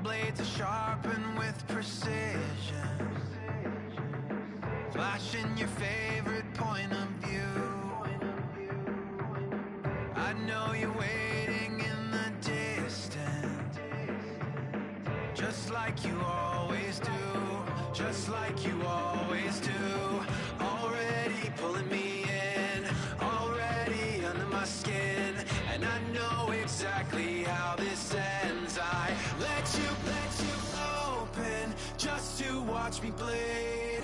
blades are sharpened with precision, flashing your favorite point of view. I know you're waiting in the distance, just like you always do, just like you always do. Already pulling me in, already under my skin, and I know exactly how this ends. I let you open just to watch me bleed.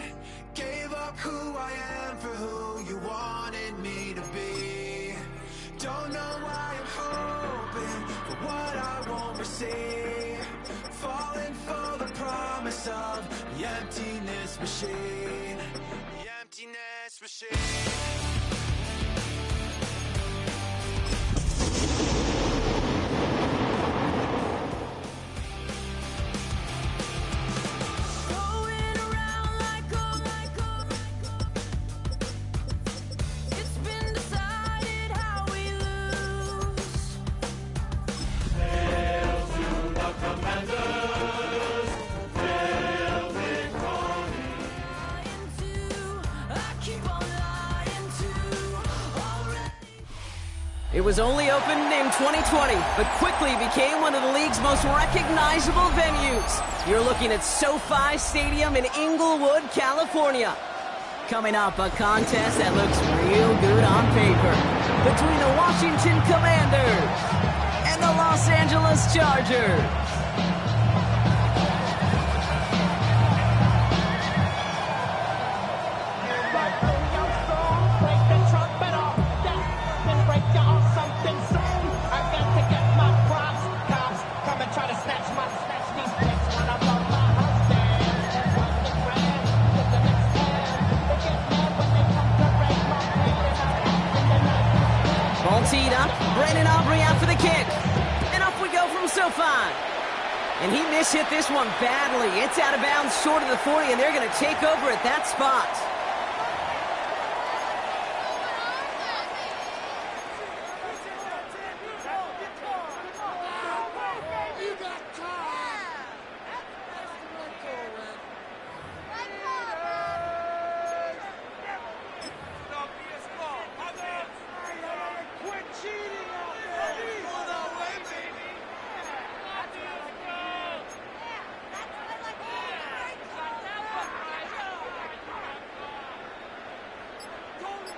Gave up who I am for who you wanted me to be. Don't know why I'm hoping for what I won't receive. Falling for the promise of the emptiness machine. The emptiness machine. It was only opened in 2020, but quickly became one of the league's most recognizable venues. You're looking at SoFi Stadium in Inglewood, California. Coming up, a contest that looks real good on paper between the Washington Commanders and the Los Angeles Chargers. And he mishit this one badly. It's out of bounds short of the 40, and they're going to take over at that spot.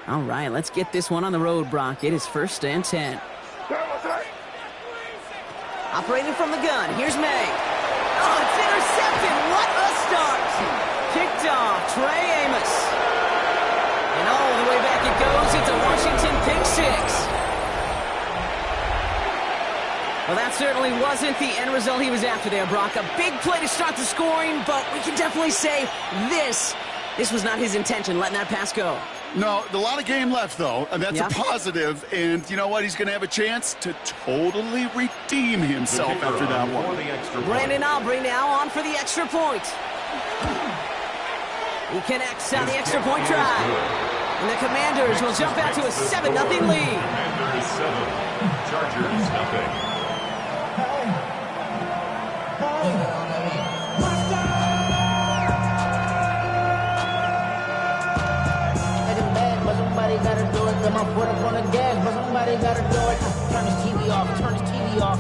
All right, let's get this one on the road, Brock. It is 1st and 10. Operating from the gun, here's May. Oh, it's intercepted. What a start. Kicked off, Trey Amos. And all the way back it goes. It's a Washington pick six. Well, that certainly wasn't the end result he was after there, Brock. A big play to start the scoring, but we can definitely say this was not his intention, letting that pass go. No, a lot of game left, though, and that's a positive. And you know what? He's going to have a chance to totally redeem himself after that one. Brandon Aubrey now on for the extra point. He connects on the extra point try. And the Commanders will jump out to a 7-0 lead. Commanders 7, Chargers nothing. Somebody gotta do it, got my foot up on the gas, but somebody gotta do it. Turn his TV off, turn his TV off.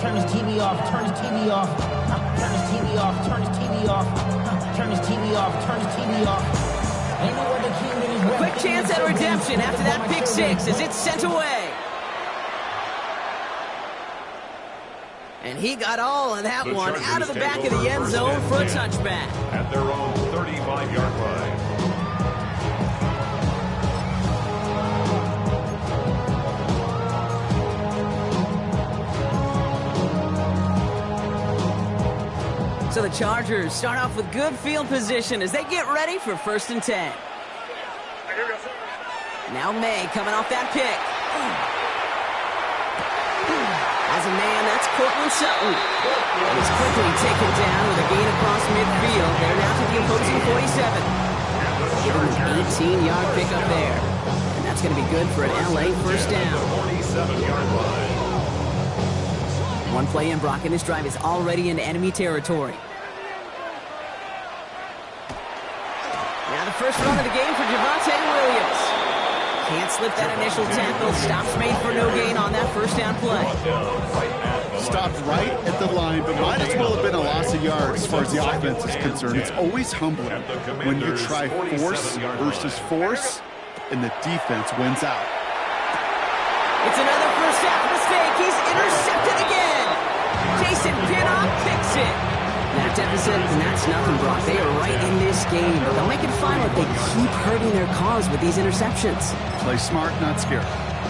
Turn his TV off, turn his TV off. Turn his TV off, turn his TV off. Turn his TV off, turn his TV off. Ain't no other king in his a quick chance at redemption after that pick six as it's sent away. And he got all of that one out of the back of the end zone for a touchback. At their own 35-yard line. So the Chargers start off with good field position as they get ready for 1st and 10. Now May coming off that pick. As a man, that's Cortland Sutton. And he's quickly taken down with a gain across midfield. They're now to the opposing 47. Give him an 18-yard pickup there. And that's going to be good for an LA first down. 47-yard line. One play in, Brock, and this drive is already in enemy territory. Now the first run of the game for Javonte Williams. Can't slip that initial tackle. Stops made for no gain on that first down play. Stopped right at the line, but might as well have been a loss of yards as far as the offense is concerned. It's always humbling when you try force versus force, and the defense wins out. It's another first half mistake. He's intercepted again. Jason Pinnock picks it. That deficit, and that's nothing, Brock. They are right in this game, but they'll make it final if they keep hurting their cause with these interceptions. Play smart, not scared.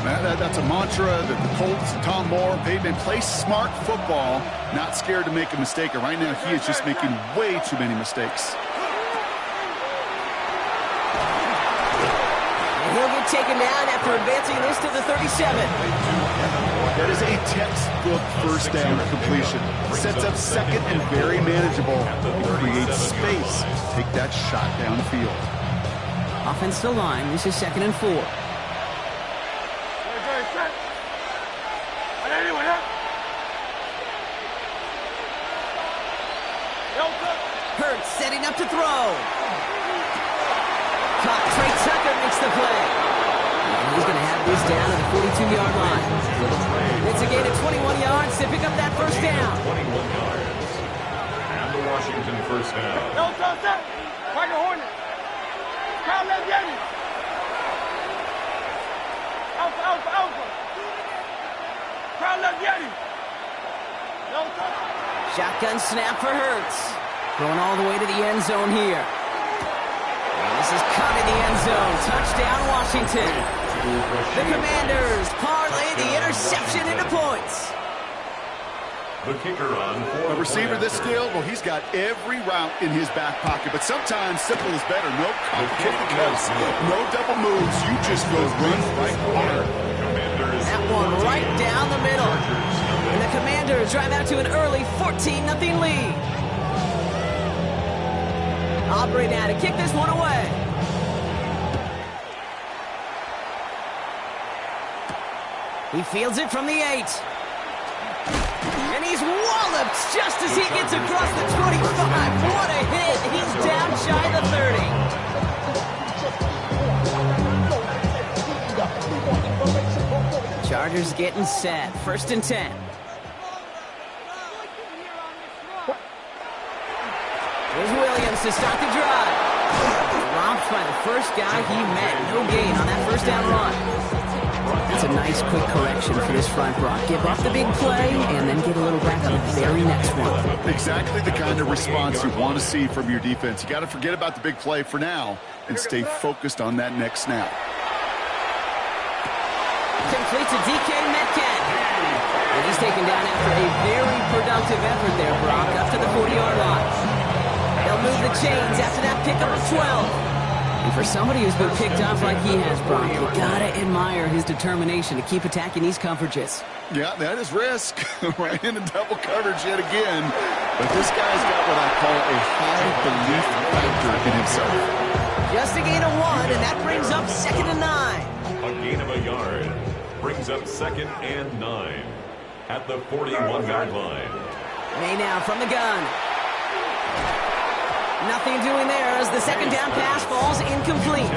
That's a mantra that the Colts, Tom Moore, they've been play smart football, not scared to make a mistake. And right now, he is just making way too many mistakes. And he'll get taken down after advancing this to the 37. That is a textbook first down completion. Sets up second and very manageable. It creates space to take that shot downfield. Offensive line, this is 2nd and 4. Hurts setting up to throw. Caught. Trey Tucker makes the play. And he's going to have this down at the 42-yard line. It's a gain of 21 yards to pick up that first down. 21 yards. And the Washington first down. Michael Hornet. Kyle Leviani. Alpha. Kyle Leviani. Shotgun snap for Hurts. Going all the way to the end zone here. And this is caught in the end zone. Touchdown, Washington. The Commanders parlay the interception into points. The kicker on for A receiver this skilled, well, he's got every route in his back pocket. But sometimes simple is better. No complicated cuts, no double moves. You just go run right hard. That one right down the middle. And the Commanders drive out to an early 14-0 lead. Aubrey now to kick this one away. He fields it from the 8. And he's walloped just as he gets across the 25. What a hit. He's down shy of the 30. Chargers getting set. 1st and 10. Here's Williams to start the drive. Romped by the first guy he met. No gain on that first down run. That's a nice quick correction for this front, Brock. Give up the big play and then get a little back on the very next one. Exactly the kind of response you want to see from your defense. You got to forget about the big play for now and stay focused on that next snap. Complete to DK Metcalf. And he's taken down after a very productive effort there, Brock, up to the 40-yard line. They'll move the chains after that pickup of 12. And for somebody who's been picked off like he has, Brock, you gotta admire his determination to keep attacking these coverages. Yeah, that is risk. Right into double coverage yet again. But this guy's got what I call a high belief factor in himself. Just a gain of 1, and that brings up 2nd and 9. A gain of a yard brings up 2nd and 9 at the 41-yard line. May now from the gun. Nothing doing there as the second down pass falls incomplete.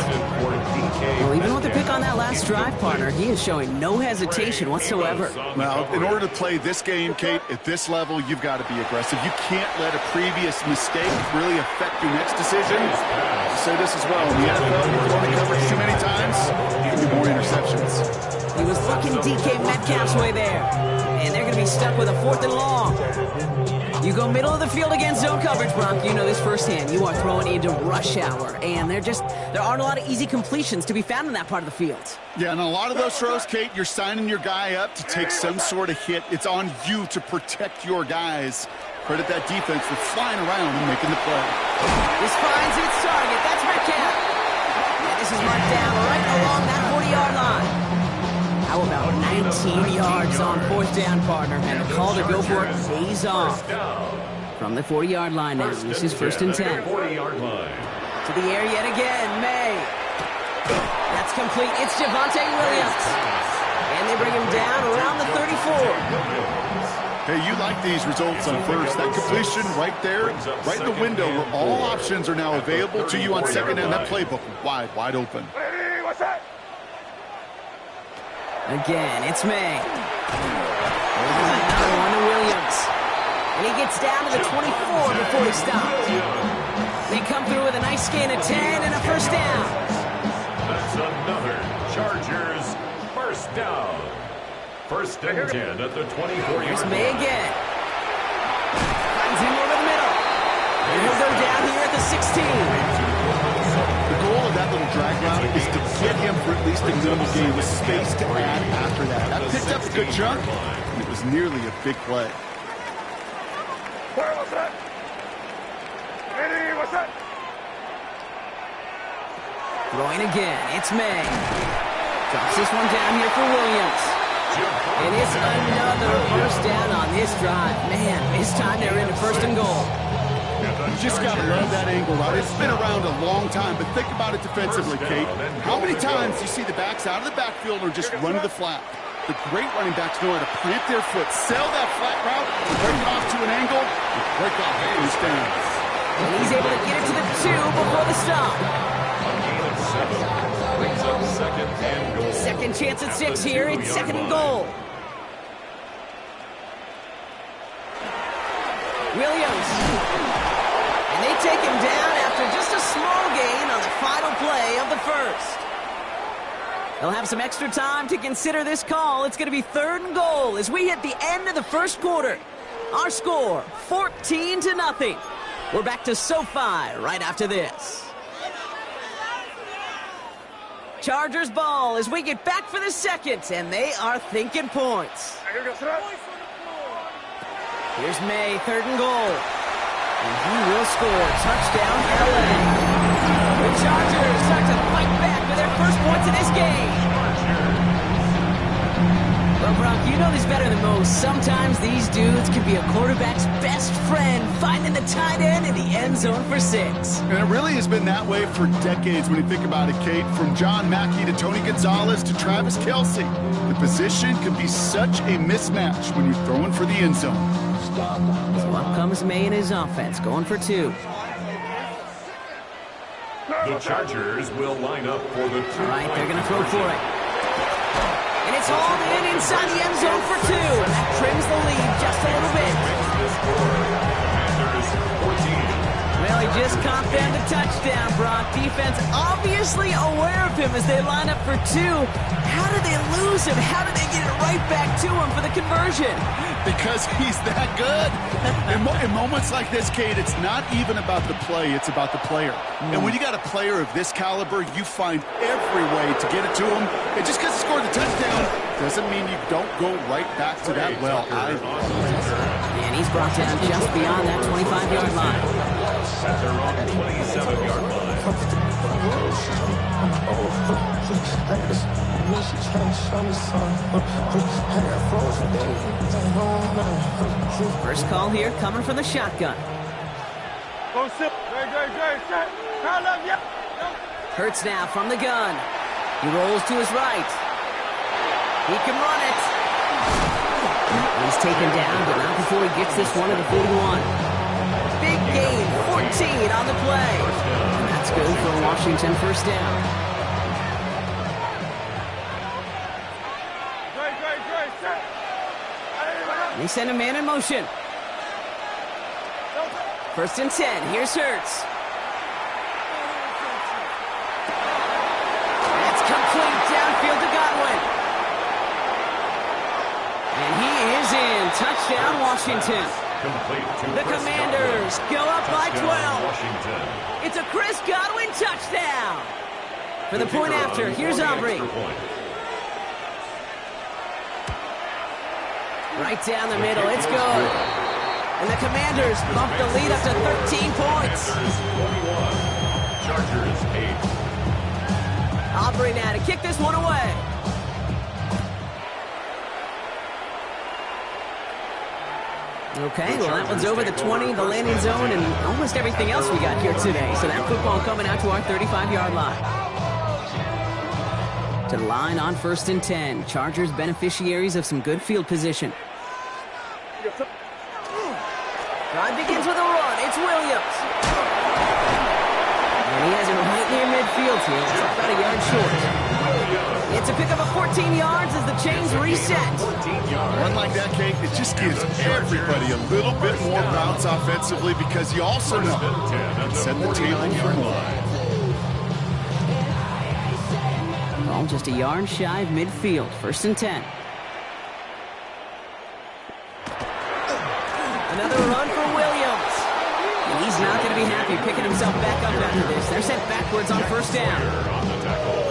Well, even with the pick on that last drive, partner, he is showing no hesitation whatsoever. Now, in order to play this game, Kate, at this level, you've got to be aggressive. You can't let a previous mistake really affect your next decision. I'll say this as well. In the NFL, you've thrown the coverage too many times, you can do more interceptions. He was looking DK Metcalf's way there. And they're going to be stuck with a 4th and long. You go middle of the field against zone coverage, Brock. You know this firsthand. You are throwing into rush hour, and there aren't a lot of easy completions to be found in that part of the field. Yeah, and a lot of those throws, Kate, you're signing your guy up to take some sort of hit. It's on you to protect your guys. Credit that defense for flying around and making the play. This finds its target. That's Metcalf. And this is marked down right along that 40-yard line. How about 19 yards on 4th down, partner? And the call to go for it pays off. From the 40-yard line now, this is 1st and 10. 40-yard line. To the air yet again, May. That's complete. It's Javonte Williams. And they bring him down around the 34. Hey, you like these results on first. That completion right there, right in the window where all options are now available to you on second down. That playbook wide open. Hey, what's that? Again, it's May. Another one to Williams. And he gets down to the 24 before he stops. They come through with a nice gain of 10 and a first down. That's another Chargers first down. First and 10 at the 24-yard Here's line. May again. Finds him over the middle. And he'll go down here at the 16. The goal of that little drag route is to get him for at least a minimal gain with space to add after that. That picked up a good chunk, and it was nearly a big play. What's that? Hey, what's that? Throwing again. It's May. Drops this one down here for Williams. And it's another first down on this drive. Man, this time they're into first and goal. You just got to love that angle route. It's been around a long time, but think about it defensively, Kate. How many times do you see the backs out of the backfield or just run to the flat? The great running backs know how to plant their foot, sell that flat route, break it off to an angle, and break off first down. And he's able to get it to the 2 before the stop. Brings up second and goal. Second chance at 6 here. It's second and goal. Williams. And they take him down after just a small gain on the final play of the first. They'll have some extra time to consider this call. It's going to be third and goal as we hit the end of the first quarter. Our score, 14-0. We're back to SoFi right after this. Chargers ball as we get back for the second, and they are thinking points. Here's May, third and goal. And he will score. Touchdown, LA. The Chargers start to fight back with their first points in this game. Well, Brock, you know this better than most. Sometimes these dudes can be a quarterback's best friend, finding the tight end in the end zone for 6. And it really has been that way for decades when you think about it, Kate. From John Mackey to Tony Gonzalez to Travis Kelce. The position can be such a mismatch when you're throwing for the end zone. So up comes May and his offense, going for 2. The Chargers will line up for the 2. All right, they're going to throw for it. And it's hauled in inside the end zone for 2. And that trims the lead just a little bit. Well, he just caught them the touchdown, Brock. Defense obviously aware of him as they line up for 2. How did they lose him? How did they get it right back to him for the conversion? Because he's that good. In moments like this, Kate, it's not even about the play, it's about the player. And when you got a player of this caliber, you find every way to get it to him. And just because he scored the touchdown doesn't mean you don't go right back to that well either. And he's brought down just beyond that 25-yard line. At their own 27-yard line. First call here coming from the shotgun. Hurts now from the gun. He rolls to his right. He can run it. He's taken down, but not before he gets this one to the 41. Big gain, 14 on the play. And that's good for a Washington first down. They send a man in motion. First and 10. Here's Hurts. That's complete downfield to Godwin. And he is in. Touchdown, Washington. The Commanders go up by 12. It's a Chris Godwin touchdown. For the point after, here's Aubrey. Right down the middle, it's good. And the Commanders bump the lead up to 13 points. Chargers 8. Aubrey now to kick this one away. Okay, well that one's over the 20, the landing zone, and almost everything else we got here today. So that football coming out to our 35-yard line. To the line on first and 10. Chargers beneficiaries of some good field position. Drive begins with a run. It's Williams. And he has it right near midfield here. It's about a yard short. It's a pickup of 14 yards as the chains reset. Run like that, Kate, it just gives everybody a little bit more bounce offensively because you also know it can set the table for more. Ball just a yard shy of midfield. 1st and 10. Another run for Williams. And he's not going to be happy picking himself back up after this. They're sent backwards on 1st down.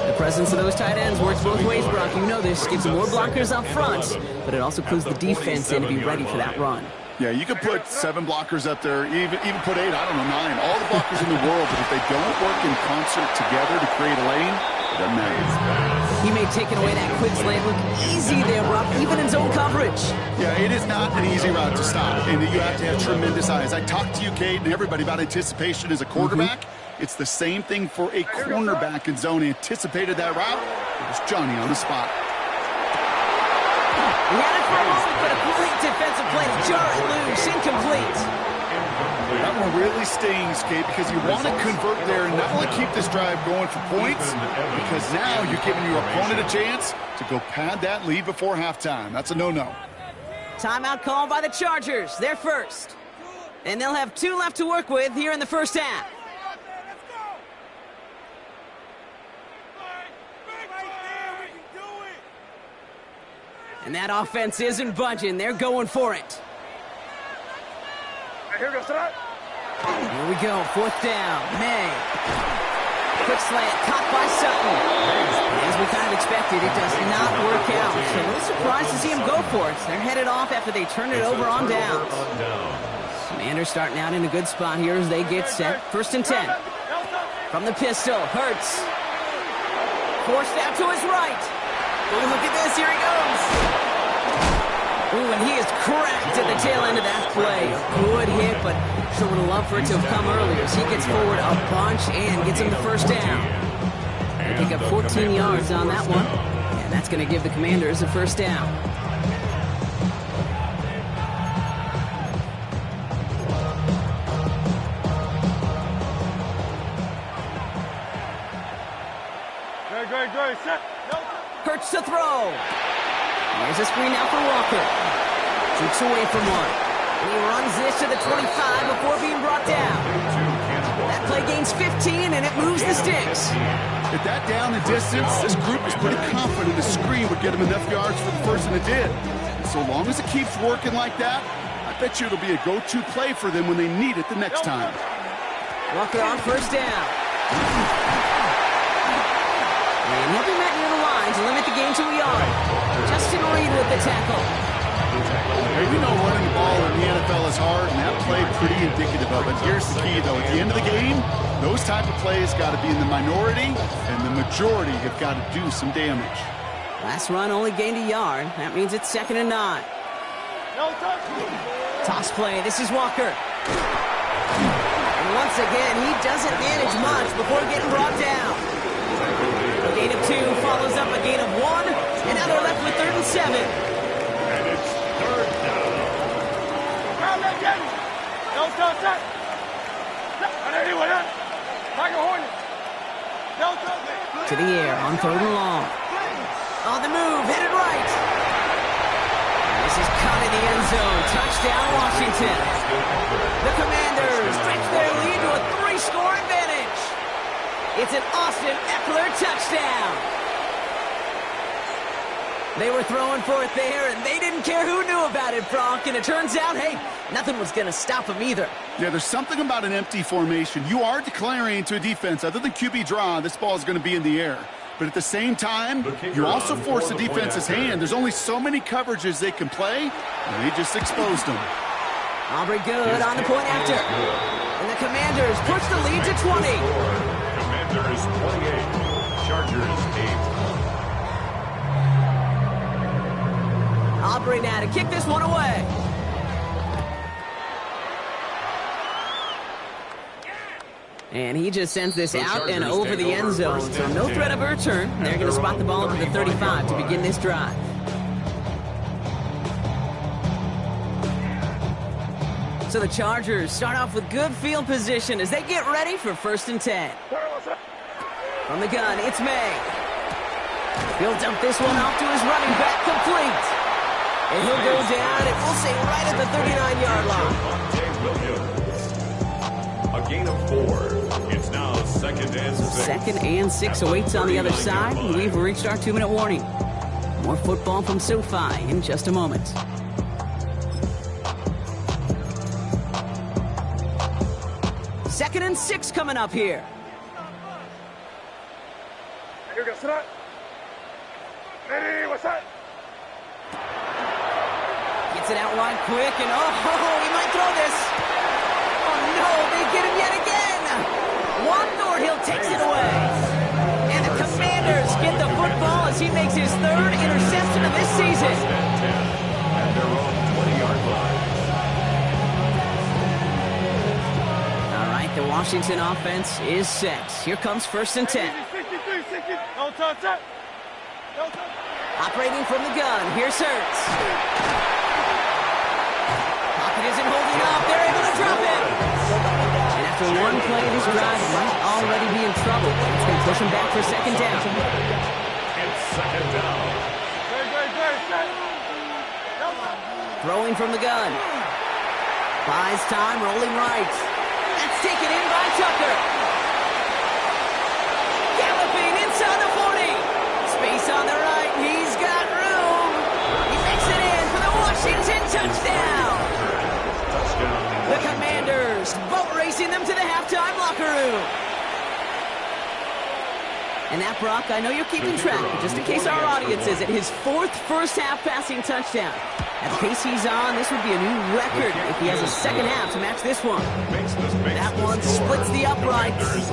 The presence of those tight ends works both ways, Brock. You know this. Gives them more blockers up front, but it also clues the defense in to be ready for that run. Yeah, you could put 7 blockers up there, even put 8, I don't know, 9. All the blockers in the world, but if they don't work in concert together to create a lane, it doesn't matter. He may taking away that quick slant look easy there, Brock, even in zone coverage. Yeah, it is not an easy route to stop, and you have to have tremendous eyes. I talked to you, Kate, and everybody about anticipation as a quarterback. It's the same thing for a cornerback in zone. He anticipated that route. It was Johnny on the spot. He had it for a moment, but a great defensive play to jar it loose, incomplete. That one really stings, Kate, because you want to convert there and not only keep this drive going for points, because now you're giving your opponent a chance to go pad that lead before halftime. That's a no-no. Timeout called by the Chargers. They're first. And they'll have 2 left to work with here in the 1st half. And that offense isn't budging. They're going for it. Here goes that. Here we go. 4th down. May. Quick slant. Caught by Sutton. As we kind of expected, it does not work out. So a little surprised to see him go for it. They're headed off after they turn it over on downs. Commanders starting out in a good spot here as they get set. 1st and 10. From the pistol. Hurts. Forced out to his right. Oh, look at this. Here he goes. Ooh, and he is cracked at the tail end of that play. A good hit, but sure would have loved for it to have come earlier. So he gets forward a bunch and gets him the 1st down. They pick up 14 yards on that one. And that's going to give the Commanders a 1st down. Great, set. Hurts to throw. Here's a screen out for Walker. Shoots away from one. And he runs this to the 25 before being brought down. That play gains 15, and it moves the sticks. At that down and distance, this group was pretty confident the screen would get him enough yards for the first, and it did. So long as it keeps working like that, I bet you it'll be a go-to play for them when they need it the next time. Walker on 1st down. And he'll be met near the line to limit the gain to a yard. Justin Reed with the tackle. Hey, we know running the ball in the NFL is hard, and that play pretty indicative of it. Here's the key, though. At the end of the game, those type of plays got to be in the minority, and the majority have got to do some damage. Last run only gained a yard. That means it's 2nd and 9. Toss play. This is Walker. And once again, he doesn't manage much before getting brought down. A gain of 2 follows up a gain of 1, and now they're left with 3rd and 7. And it's 3rd down. To the air on 3rd and long. On the move, headed right. And this is caught in the end zone. Touchdown, Washington. The Commanders stretch their lead to a 3-score advantage. It's an Austin Eckler touchdown. They were throwing for it there, and they didn't care who knew about it, Brock. And it turns out, hey, nothing was going to stop them either. Yeah, there's something about an empty formation. You are declaring to a defense, other than QB draw, this ball is going to be in the air. But at the same time, you also force the defense's hand. There's only so many coverages they can play, and they just exposed them. Aubrey good on the point after. And the Commanders push the lead to 20. Commanders 28, Chargers 8. Aubrey now to kick this one away. And he just sends this out and over the end zone. So no threat of a return. They're going to spot the ball up at the 35 to begin this drive. So the Chargers start off with good field position as they get ready for 1st and 10. From the gun, it's May. He'll dump this one off to his running back, complete. And he'll go down, and we'll say right at the 39-yard line. A gain of 4. It's now 2nd and 6. 2nd and 6 awaits on the other side. We've reached our 2-minute warning. More football from SoFi in just a moment. Second and 6 coming up here. Gets it out wide quick, and he might throw this. Oh no, they get him yet again. Juan Thornhill takes it away. And the Commanders get the football as he makes his 3rd interception of this season. At their own 20-yard line. All right, the Washington offense is set. Here comes 1st and 10. Operating from the gun, here's Hurts. Pocket isn't holding up, they're able to drop him. And after one play, this drive might already be in trouble. It's going to push him back for 2nd down. It's 2nd down. Throwing from the gun. Buys time, rolling right. That's taken in by Tucker. Galloping inside the 40. Space on the right, he's got room. He makes it in for the Washington touchdown. The Commanders boat racing them to the halftime locker room. And that, Brock, I know you're keeping track, but just in case our audience isn't, his 4th first-half passing touchdown. At the pace he's on, this would be a new record if he has a 2nd half to match this one. That one splits the uprights.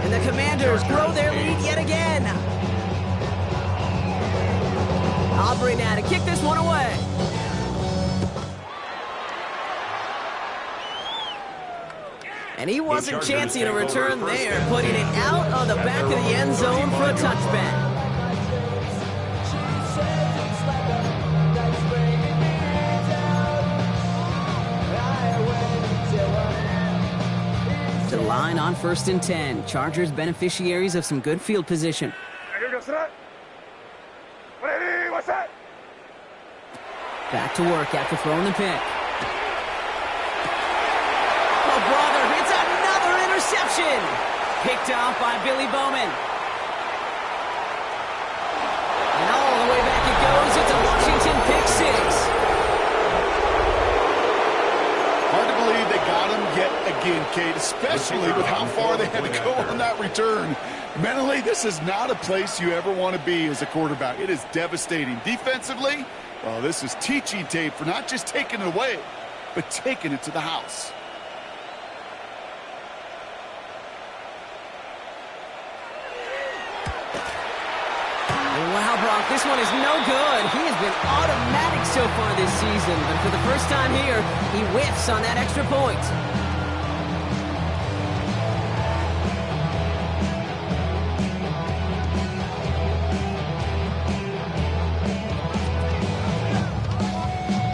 And the Commanders grow their lead yet again. Aubrey now to kick this one away. And he wasn't chancing a return there, putting it out on the back of the end zone for a touchback. To the line on 1st and 10. Chargers beneficiaries of some good field position. Back to work after throwing the pick. Oh, brother, it's another interception. Picked off by Billy Bowman. And all the way back it goes. It's a Washington pick 6. Hard to believe they got him yet again, Kate, especially with how far they had to go on that return. Mentally, this is not a place you ever want to be as a quarterback. It is devastating. Defensively, well, this is teaching tape for not just taking it away, but taking it to the house. Wow, Brock, this one is no good. He has been automatic so far this season, but for the first time here, he whiffs on that extra point.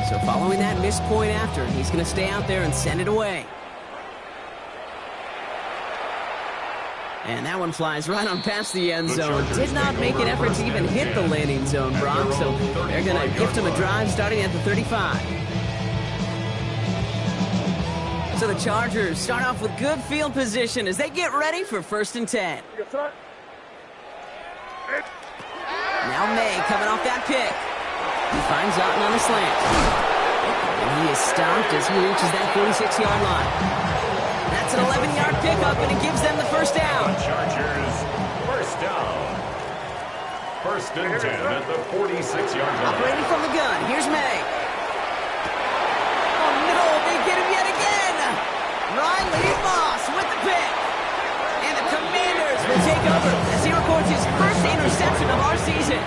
So following that missed point after, he's going to stay out there and send it away. And that one flies right on past the end zone. Did not make an effort to even hit the landing zone, Brock. So they're going to gift him a drive starting at the 35. So the Chargers start off with good field position as they get ready for 1st and 10. Now May coming off that pick. He finds Otten on the slant. And he is stopped as he reaches that 46-yard line. That's an 11-yard pickup, and it gives them the first down. Chargers, first down. 1st and 10 at the 46-yard line. Operating from the gun, here's May. Oh no, they get him yet again. Riley Moss with the pick. And the Commanders will take over as he records his first interception of our season.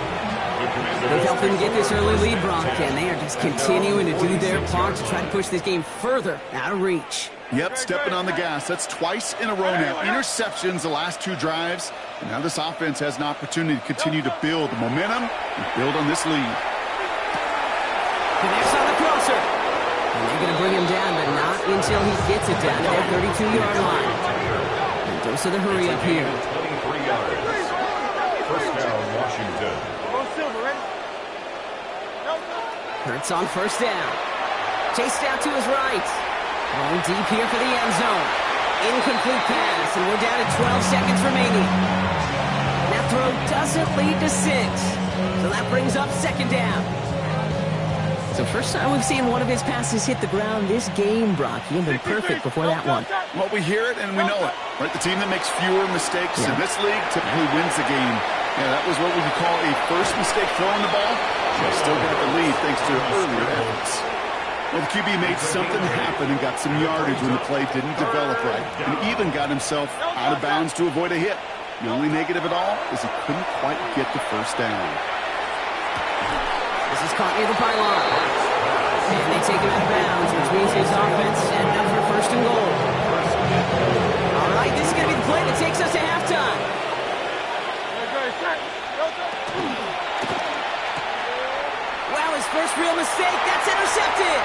They've helped them get this early lead, Brock, and they are just continuing to do their part to try to push this game further out of reach. Yep, stepping on the gas. That's twice in a row now. Interceptions the last 2 drives. And now this offense has an opportunity to continue to build the momentum and build on this lead. Connects on the crosser. And they're going to bring him down to until he gets it down to their 32-yard line. And dose of the hurry up here. 23 yards. First down, Washington. Hurts on first down. Chased out to his right. Going deep here for the end zone. Incomplete pass, and we're down to 12 seconds remaining. That throw doesn't lead to 6. So that brings up second down. So first time we've seen one of his passes hit the ground this game, Brock. He had been perfect before that one. Well, we hear it and we know it. Right? The team that makes fewer mistakes in this league typically wins the game. Yeah, that was what we could call a first mistake throwing the ball. They still got the lead thanks to earlier efforts. Well, the QB made something happen and got some yardage when the play didn't develop right, and even got himself out of bounds to avoid a hit. The only negative at all is he couldn't quite get the first down. This is caught near the pylon. And they take him out of bounds, which means his offense setting up for first and goal. All right, this is going to be the play that takes us to halftime. Wow, his first real mistake. That's intercepted.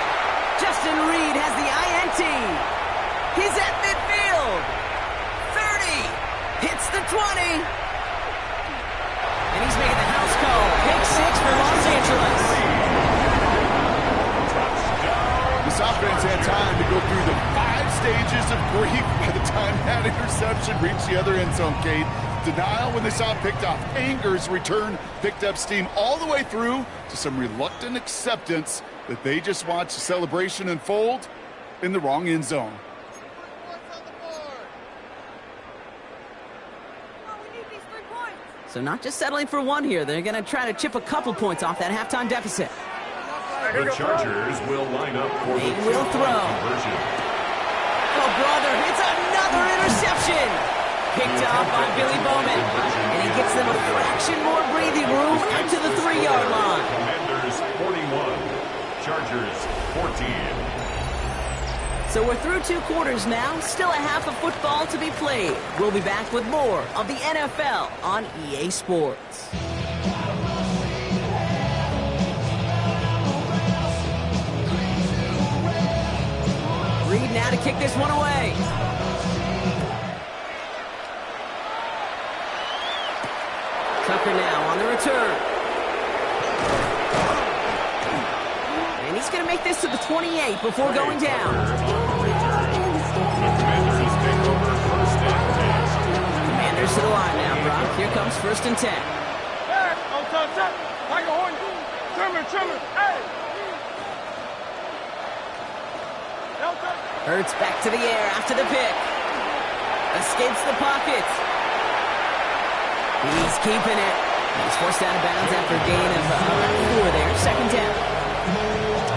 Justin Reed has the INT. He's at midfield. 30. Hits the 20. And he's making the house call. Pick 6 for Los Angeles. This offense had time to go through the 5 stages of grief by the time that interception reached the other end zone, Kate. Denial when they saw it picked off. Anger's return picked up steam all the way through to some reluctant acceptance that they just watched the celebration unfold in the wrong end zone. So not just settling for one here. They're going to try to chip a couple points off that halftime deficit. The Chargers will line up for the will throw. conversion. Oh, brother, it's another interception. Picked off by Billy Bowman. And he gets them a fraction more breathing room out to the 3-yard line. Commanders 41, Chargers 14. So we're through 2 quarters now. Still a half of football to be played. We'll be back with more of the NFL on EA Sports. Reed now to kick this one away. Tucker now on the return. And he's going to make this to the 28 before going down. Commanders to the line now, Brock. Here comes first and 10. Hurts back to the air after the pick. Escapes the pocket. He's keeping it. He's forced out of bounds after a gain of 4 there. Second down.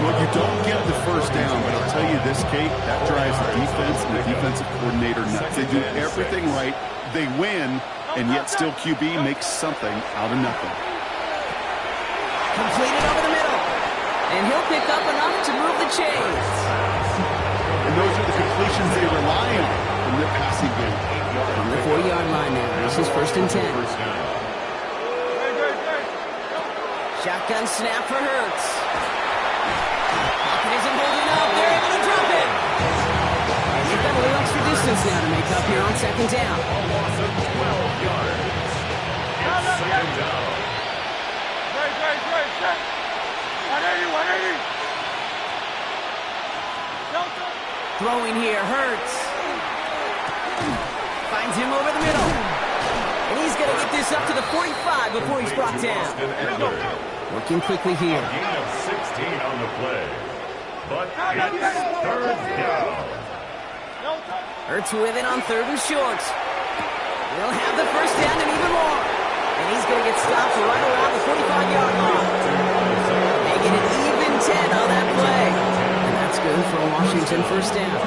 Well, you don't get the first down, but I'll tell you this, Kate, that drives the defense and the defensive coordinator nuts. They do everything right. They win, and yet still QB makes something out of nothing. Completed over the middle. And he'll pick up enough to move the chains. And those are the completions they rely on in their passing game. On the 4-yard line now. This is first and 10. Shotgun snap for Hurts. Pocket isn't holding up. They're able to drop it. And they've got a little extra distance now to make up here on second down. Loss of 12 yards. It's second down. Throwing here, Hurts. Finds him over the middle. And he's going to get this up to the 45 before he's brought down. Working quickly here. A gain of 16 on the play. But it's third down. Hurts with it on 3rd and short. He'll have the first down and even more. And he's going to get stopped right around the 45-yard line. Making it even 10 on that play. And that's good for a Washington first down.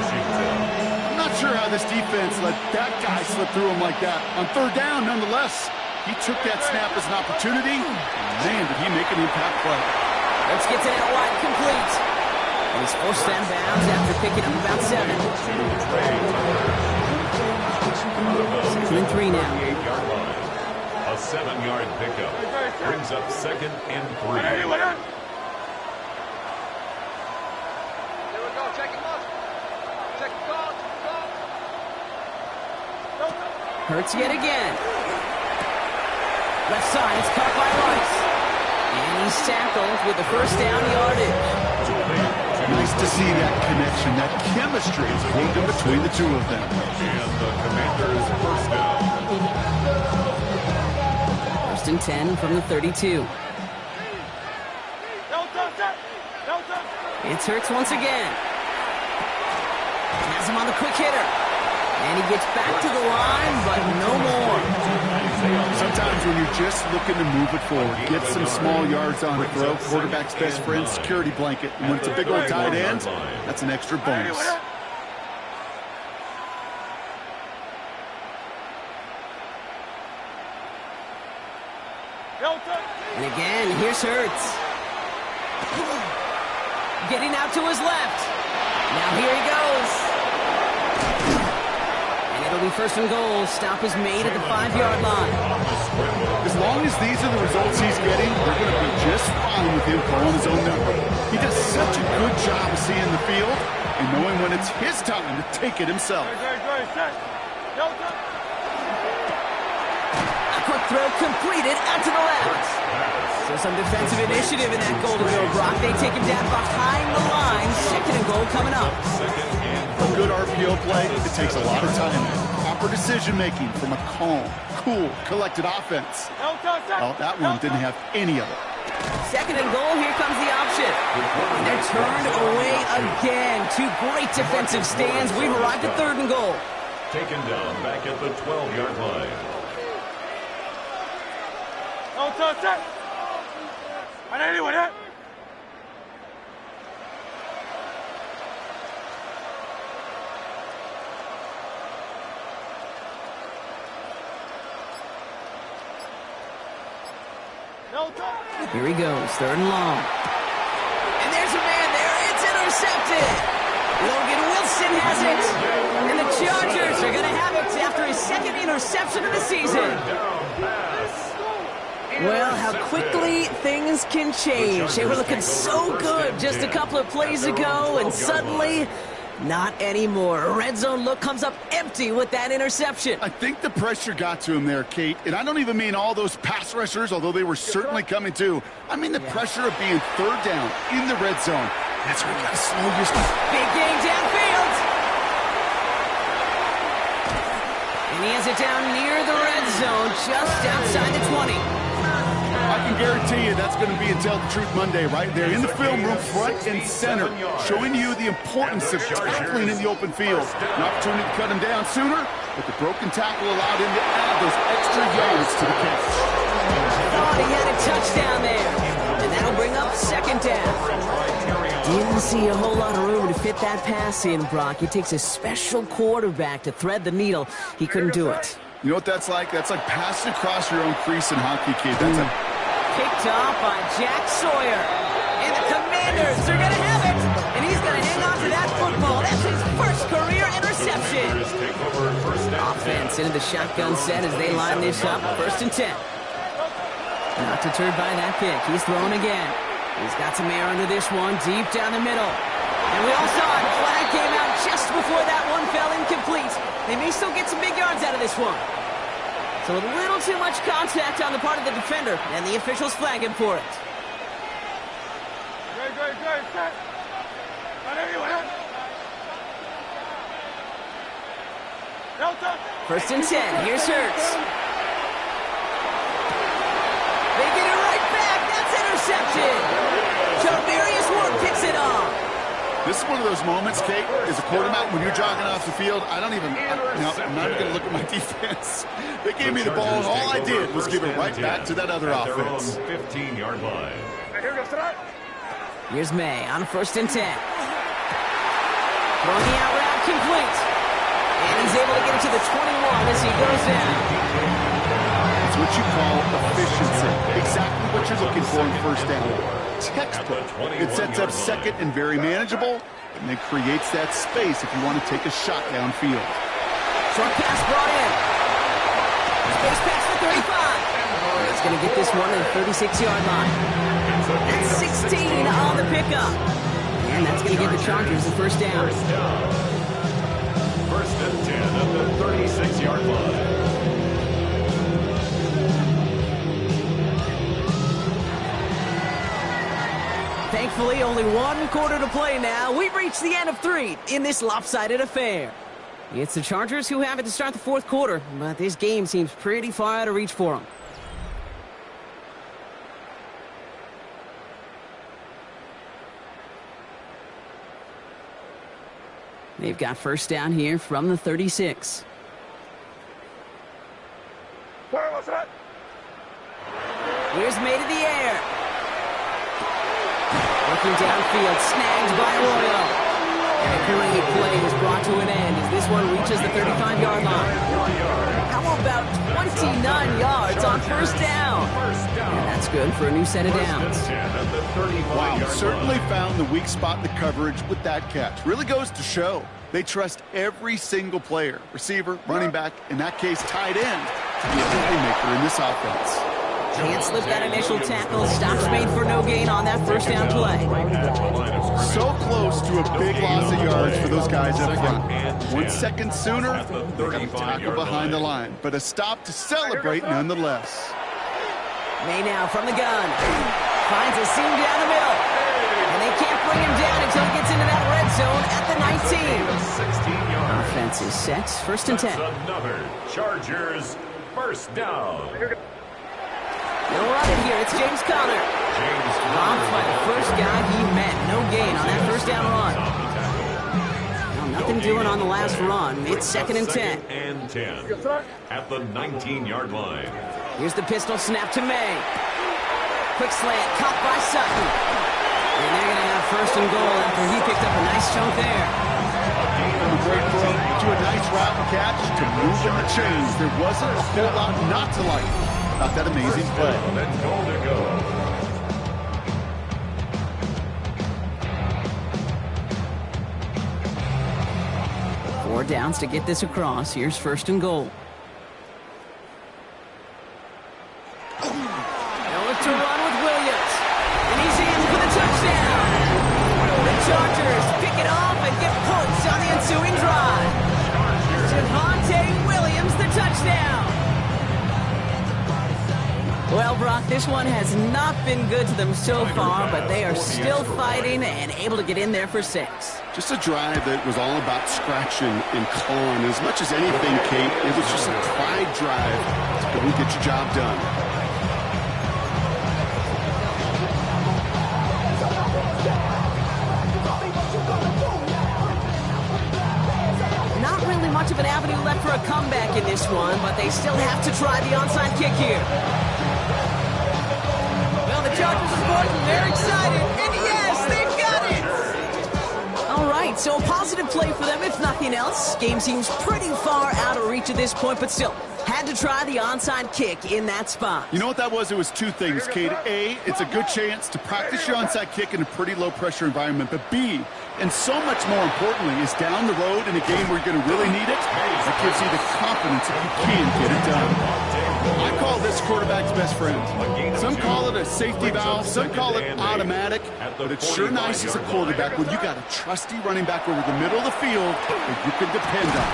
I'm not sure how this defense let that guy slip through him like that. On 3rd down, nonetheless, he took that snap as an opportunity. Man, did he make an impact play. Let's get to that wide complete. And he's forced out of bounds after picking up about 7. 2nd and 3 now. A 7-yard pickup brings up 2nd and 3. Hurts yet again. Left side, it's caught by Rice. And he's tackled with the first down yardage. Nice to see that connection, that chemistry is formed in between the two of them. And the Commanders' first down. First and 10 from the 32. It's Hurts once again. Has him on the quick hitter. And he gets back to the line, but no more. Sometimes when you're just looking to move it forward, get some small yards on the throw, quarterback's best friend, security blanket. And when it's a big old tight end, that's an extra bonus. And again, here's Hurts. Getting out to his left. Now here he goes. And it'll be first and goal. Stop is made at the 5-yard line. As long as these are the results he's getting, they're going to be just fine with him calling his own number. He does such a good job of seeing the field and knowing when it's his time to take it himself. A quick throw completed out to the left. So some defensive initiative in that goal to go, Brock. They take him down behind the line. Second and goal coming up. A good RPO play, it takes a lot of time. Proper decision-making from a calm, cool, collected offense. Well, that one didn't have any of it. Second and goal, here comes the option. And they're turned away again. Two great defensive stands. We've arrived at third and goal. Taken down back at the 12-yard line. Here he goes, third and long. And there's a man there. It's intercepted. Logan Wilson has it. And the Chargers are going to have it after his second interception of the season. Well, how quickly things can change. They were looking so good just a couple of plays ago, and suddenly, not anymore. A red zone look comes up empty with that interception. I think the pressure got to him there, Kate. And I don't even mean all those pass rushers, although they were certainly coming too. I mean the pressure of being third down in the red zone. That's where you got to slow your stuff. Big game downfield. And he has it down near the red zone, just outside the 20. I can guarantee you that's going to be in Tell the Truth Monday right there in the film room, front and center, showing you the importance of tackling in the open field. An opportunity to cut him down sooner, but the broken tackle allowed him to add those extra yards to the catch. Thought he had a touchdown there, and that'll bring up second down. Didn't see a whole lot of room to fit that pass in, Brock. It takes a special quarterback to thread the needle. He couldn't do it. You know what that's like? That's like passing across your own crease in hockey, kid. That's a picked off by Jack Sawyer. And the Commanders are going to have it. And he's going to hang on to that football. That's his first career interception. Offense into the shotgun set as they line this up. First and 10. Not deterred by that pick. He's throwing again. He's got some air under this one, deep down the middle. And we all saw it. Flag came out just before that one fell incomplete. They may still get some big yards out of this one. So a little too much contact on the part of the defender, and the officials flag him for it. First and 10. Here's Hurts. They get it right back. That's intercepted. Javarius Ward picks it off. This is one of those moments, Kate, as a quarterback, when you're jogging off the field, I'm not even going to look at my defense. They gave me the ball, and all I did was give it right back to that other offense. 15-yard line. Here's May on first and 10. Throwing the out route complete. And he's able to get it to the 21 as he goes down. It's what you call efficiency. Exactly what you're looking for in first down. Textbook. It sets up second and very manageable, and then creates that space if you want to take a shot downfield. Short pass brought in. Space pass to 35. He's going to get this one at the 36-yard line. That's 16 on the pickup. And that's going to give the Chargers the first down. First and 10 at the 36-yard line. thankfully, only one quarter to play now. We've reached the end of 3 in this lopsided affair. It's the Chargers who have it to start the fourth quarter, but this game seems pretty far out of reach for them. They've got first down here from the 36. Here's made in the air. Looking downfield, snagged by Royal. And a great play is brought to an end as this one reaches the 35-yard line. How about 29 yards on first down? And that's good for a new set of downs. Wow, certainly found the weak spot in the coverage with that catch. Really goes to show they trust every single player, receiver, running back, in that case, tight end, to be a playmaker in this offense. Can't slip that initial tackle. Stops made for no gain on that first down play. So close to a big loss of yards for those guys up front. 1 second sooner, they got a tackle behind the line. But a stop to celebrate nonetheless. May now from the gun. Finds a seam down the middle. And they can't bring him down until he gets into that red zone at the 19. Offense is set. First and 10. Another Chargers first down. They'll run it here. It's James Conner. Robbed by the first guy he met. No gain on that first down run. Well, nothing doing on the last run. It's second and 10. And 10 at the 19-yard line. Here's the pistol snap to May. Quick slant caught by Sutton. And they're going to have first and goal after he picked up a nice chunk there. From a great throw to a nice route and catch to move in the chains. There wasn't a whole lot not to like about that amazing play. Then goal to go. Four downs to get this across. Here's first and goal. They'll look to run with Williams. And he's in for the touchdown. The Chargers pick it off and get points on the ensuing drive. Javonte Williams, the touchdown. Well, Brock, this one has not been good to them so far, but they are still fighting and able to get in there for 6. Just a drive that was all about scratching and clawing. As much as anything, Kate, it was just a pride drive to go and get your job done. Not really much of an avenue left for a comeback in this one, but they still have to try the onside kick here. Well, the Chargers are scoring. They're excited. And yes, they've got it. All right, so a positive play for them, if nothing else. Game seems pretty far out of reach at this point, but still, had to try the onside kick in that spot. You know what that was? It was 2 things, Kate. A, it's a good chance to practice your onside kick in a pretty low-pressure environment. But B, and so much more importantly, is down the road in a game where you're going to really need it. That gives you the confidence that you can get it done. I call this quarterback's best friend. Some call it a safety valve, some call it automatic, but it's sure nice as a quarterback when you got a trusty running back over the middle of the field that you can depend on.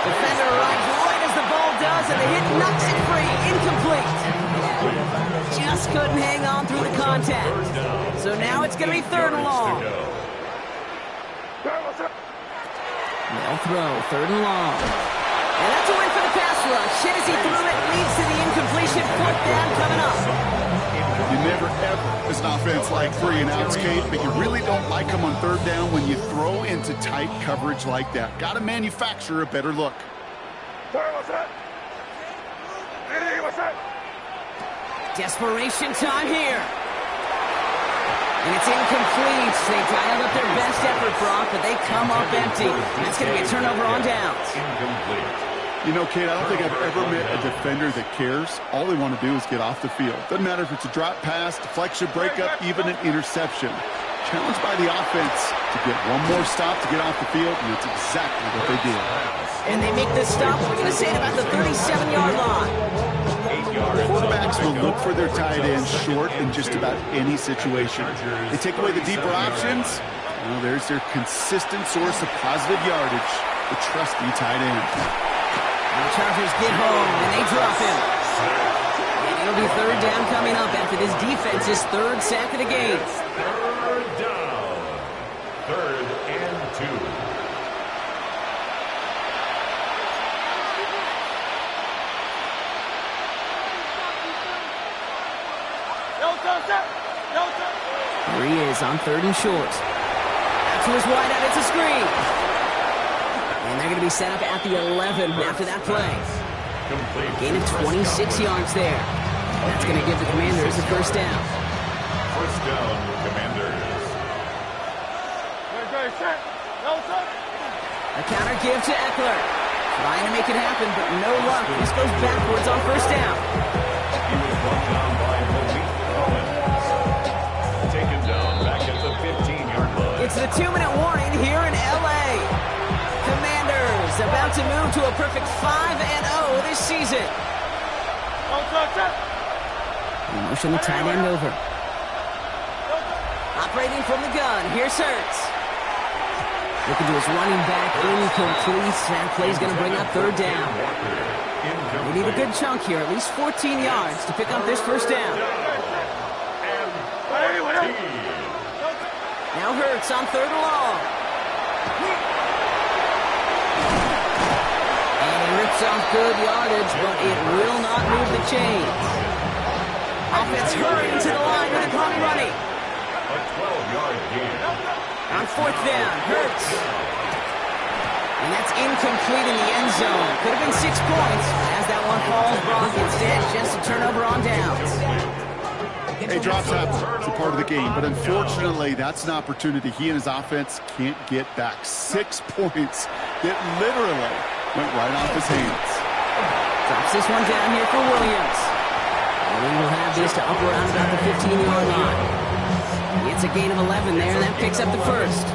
Defender arrives right as the ball does, and the hit knocks it free. Incomplete. Just couldn't hang on through the contact. So now it's going to be third and long. They'll throw third and long. And that's a win for the pass rush. Hit as he threw it, leads to the incompletion. Fourth down coming up. You never, ever, as an offense, like 3 and outs, Kate, but you really don't like them on third down when you throw into tight coverage like that. Got to manufacture a better look. Desperation time here. And it's incomplete. They dialed up their best effort, Brock, but they come up empty. That's going to be a turnover on downs. Incomplete. You know, Kate, I don't think I've ever met a defender that cares. All they want to do is get off the field. Doesn't matter if it's a drop pass, deflection, breakup, even an interception. Challenged by the offense to get one more stop to get off the field, and that's exactly what they did. And they make this stop, we're going to say, at about the 37-yard line. Quarterbacks will look for their tight ends short in just about any situation. They take away the deeper options. Well, there's their consistent source of positive yardage, the trusty tight end. And the Chargers get home, and they drop him. And it'll be third down coming up after this defense's third sack of the game. Here he is on 3rd and short. Out to his wide out, it's a screen. And they're going to be set up at the 11 after that play. Gain of 26 yards there. That's going to give the Commanders a first down. First down, Commanders. A counter give to Eckler. Trying to make it happen, but no luck. This goes backwards on first down. He was brought down by Malik Collins. Taken down back at the 15-yard line. It's the 2-minute warning here in L.A. Commanders about to move to a perfect 5-0 this season. Motion the tight end over. Operating from the gun. Here's Hurts. Looking to his running back, incomplete. That play's going to bring up 3rd down. They need a good chunk here, at least 14 yards to pick up this first down. Now Hurts on 3rd and long. And he rips off good yardage, but it will not move the chains. Offense hurrying to the line with the clock running. A 12-yard gain. On 4th down, Hurts. And that's incomplete in the end zone. Could have been 6 points. As that one falls, Brock, instead, just a turnover on downs. Hey, drops happen. It's a part of the game. But unfortunately, that's an opportunity he and his offense can't get back. 6 points that literally went right off his hands. Drops this one down here for Williams. And we will have this to up around about the 15-yard line. It's a gain of 11 there. That picks up the first.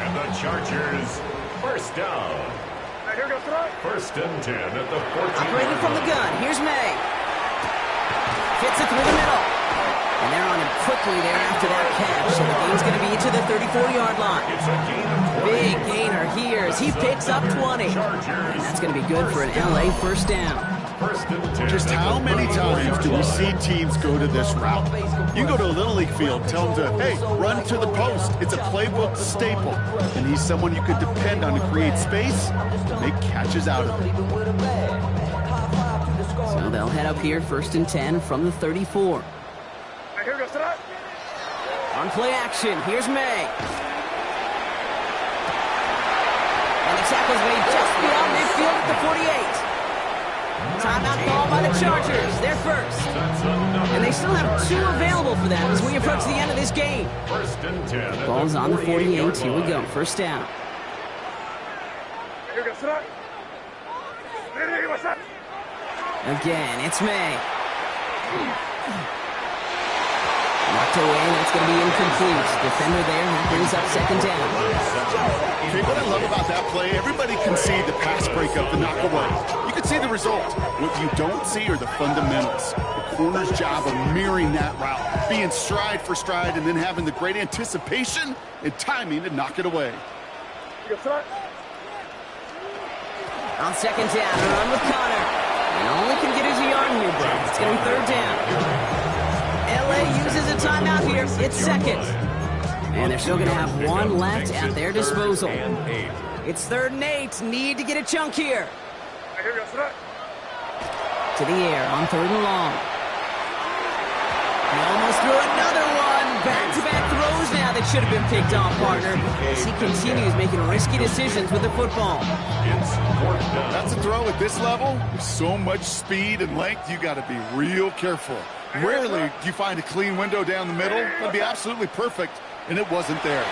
And the Chargers, first down. First and 10 at the 14. Operating from the gun. Here's May. Fits it through the middle. And they're on him quickly there after that catch. So the game's going to be to the 34-yard line. It's a gain of 20. Big gainer here as he picks up 20. And that's going to be good for an L.A. first down. First and 10. Just how many times do we see teams go to this route? You go to a Little League field, tell them to, hey, run to the post. It's a playbook staple. And he's someone you could depend on to create space and make catches out of it. So they'll head up here, 1st and 10 from the 34. On play action, here's May. And the tackle's made just beyond midfield at the 48. Timeout call by the Chargers. They're first. And they still have 2 available for them as we approach the end of this game. First and 10. Ball's on the 48. Here we go. First down. Again, it's May. Knocked away, and that's going to be incomplete. Defender there, and that brings up 2nd down. Okay, what I love about that play, everybody can see the pass breakup, the knock away. You can see the result. What you don't see are the fundamentals. The corner's job of mirroring that route, being stride for stride, and then having the great anticipation and timing to knock it away. On 2nd down, a run with Connor. And only can get his yard here, bro. It's going to be 3rd down. L.A. uses a timeout here. It's 2nd. And they're still going to have 1 left at their disposal. It's 3rd and 8. Need to get a chunk here. To the air on 3rd and long. He almost threw another one. Back-to-back throws now that should have been picked off, partner. As he continues making risky decisions with the football. That's a throw at this level. With so much speed and length, you got to be real careful. Rarely do you find a clean window down the middle. That'd be absolutely perfect, and it wasn't there.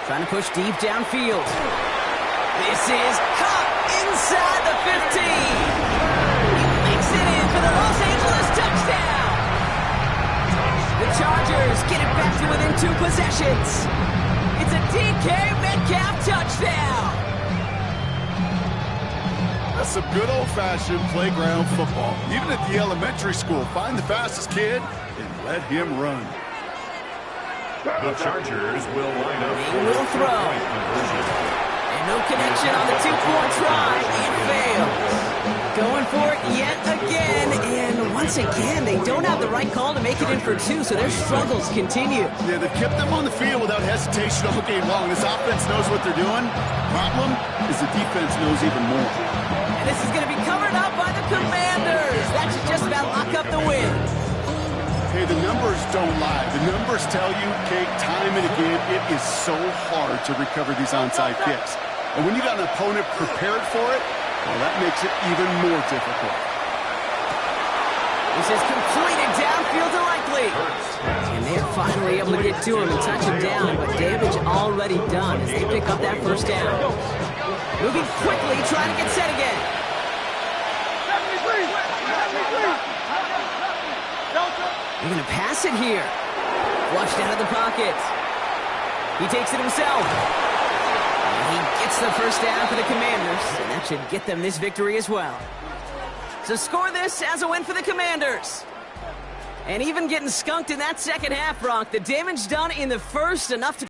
Trying to push deep downfield. This is caught inside the 15. He makes it in for the Los Angeles touchdown. The Chargers get it back to within 2 possessions. It's a DK Metcalf touchdown. That's some good old-fashioned playground football. Even at the elementary school, find the fastest kid and let him run. The Chargers will line up They for will the throw. point conversion. And no connection on the 2-point try. It fails. Going for it yet again. And once again, they don't have the right call to make it in for 2, so their struggles continue. Yeah, they've kept them on the field without hesitation all game long. This offense knows what they're doing. Problem is the defense knows even more. And this is going to be covered up by the Commanders. That should just about lock up the win. Hey, the numbers don't lie. The numbers tell you, Kate, time and again, it is so hard to recover these onside kicks. And when you got an opponent prepared for it, well, that makes it even more difficult. This is completed downfield to Likely. And they are finally able to get to him and touch him down, but damage already done as they pick up that first down. Moving quickly, trying to get set again. They're going to pass it here. Flushed out of the pocket. He takes it himself. And he gets the first down for the Commanders, and that should get them this victory as well. So score this as a win for the Commanders. And even getting skunked in that second half, Brock, the damage done in the first, enough to